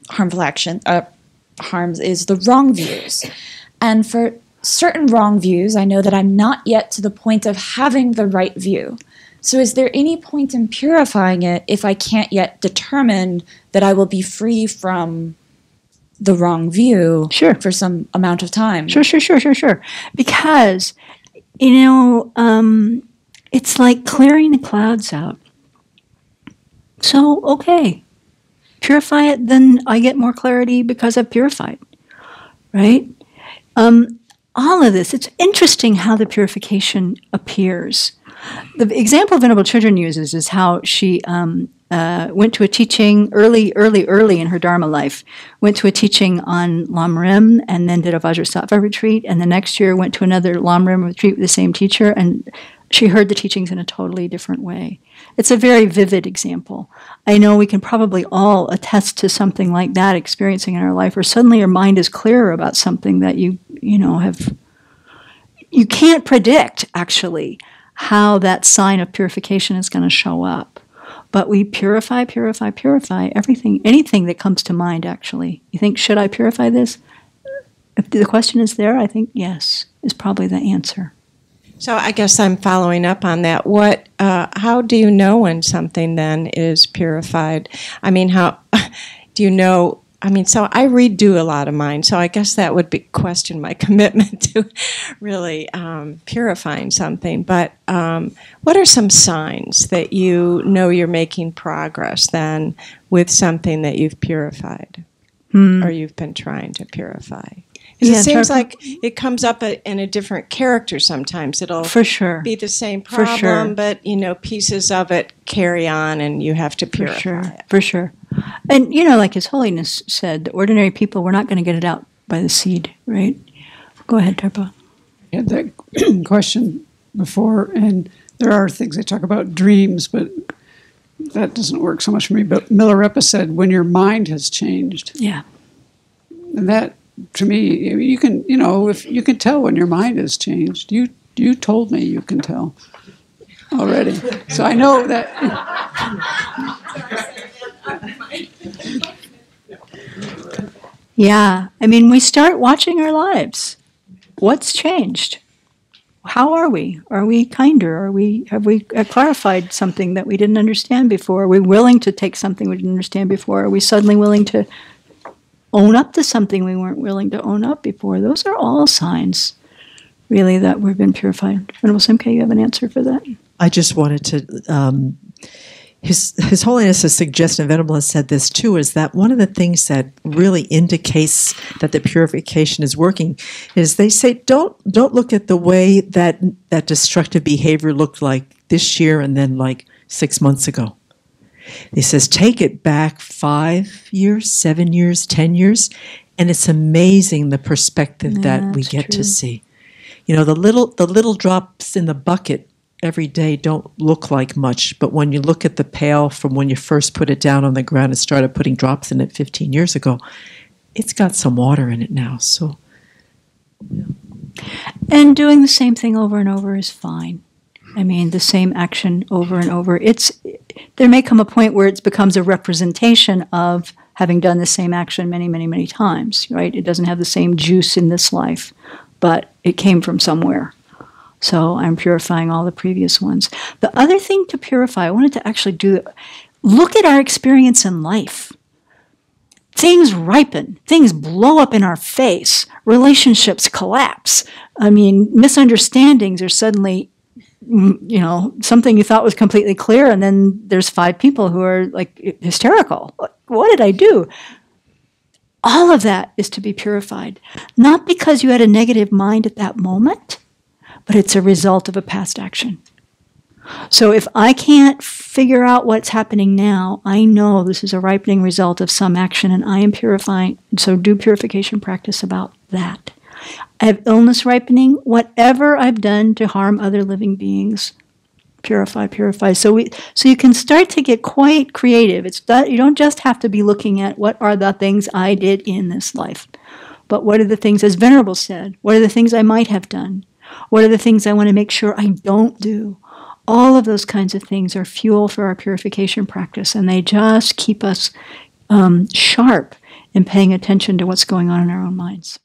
harmful action harms is the wrong views. And for certain wrong views, I know that I'm not yet to the point of having the right view. So is there any point in purifying it if I can't yet determine that I will be free from the wrong view for some amount of time?
Sure. Because, it's like clearing the clouds out. So, okay, purify it, then I get more clarity because I've purified, right? All of this, it's interesting how the purification appears. The example Venerable Children uses is how she went to a teaching early in her Dharma life, went to a teaching on Lamrim and then did a Vajrasattva retreat, and the next year went to another Lamrim retreat with the same teacher, and she heard the teachings in a totally different way. It's a very vivid example. I know we can probably all attest to something like that experiencing in our life, where suddenly your mind is clearer about something that you can't predict, actually, how that sign of purification is going to show up. But we purify everything, anything that comes to mind, actually. You think, should I purify this? If the question is there, I think yes, is probably the answer.
So I guess I'm following up on that. How do you know when something then is purified? I mean, how do you know? I mean, so I redo a lot of mine, so I guess that would question my commitment to really purifying something. But what are some signs that you know you're making progress then with something that you've purified or you've been trying to purify? Because it seems like it comes up in a different character sometimes. It'll be the same problem, but pieces of it carry on, and you have to purify it.
For sure. And like His Holiness said, the ordinary people, we're not going to get it out by the seed, right? Go ahead, Tarpa.
I had that question before, and there are things they talk about dreams, but that doesn't work so much for me. But Milarepa said, when your mind has changed.
Yeah.
And that, to me, you can, if you can tell when your mind has changed. You told me you can tell already. So I know that.
Yeah. I mean, we start watching our lives. What's changed? how are we? Are we kinder? Have we clarified something that we didn't understand before? Are we willing to take something we didn't understand before? Are we suddenly willing to own up to something we weren't willing to own up before? Those are all signs, really, that we've been purified. Venerable Simke, you have an answer for that?
I just wanted to, His Holiness's suggestion, Venerable has said this too, is that one of the things that really indicates that the purification is working is they say, don't look at the way that destructive behavior looked like this year and then like 6 months ago. He says, take it back 5 years, 7 years, 10 years, and it's amazing the perspective that we get to see. You know, the little drops in the bucket every day don't look like much, but when you look at the pail from when you first put it down on the ground and started putting drops in it 15 years ago, it's got some water in it now. So, yeah.
And doing the same thing over and over is fine. I mean, the same action over and over. There may come a point where it becomes a representation of having done the same action many, many, many times, right? It doesn't have the same juice in this life, but it came from somewhere. So I'm purifying all the previous ones. The other thing to purify, I wanted to actually look at our experience in life. Things ripen. Things blow up in our face. Relationships collapse. I mean, misunderstandings are suddenly, something you thought was completely clear, and then there's 5 people who are like hysterical. What did I do? All of that is to be purified. Not because you had a negative mind at that moment, but it's a result of a past action. So if I can't figure out what's happening now, I know this is a ripening result of some action, and I am purifying. So do purification practice about that. I have illness ripening. Whatever I've done to harm other living beings, purify. So you can start to get quite creative. You don't just have to be looking at what are the things I did in this life, but what are the things, as Venerable said, what are the things I might have done? What are the things I want to make sure I don't do? All of those kinds of things are fuel for our purification practice, and they just keep us sharp in paying attention to what's going on in our own minds.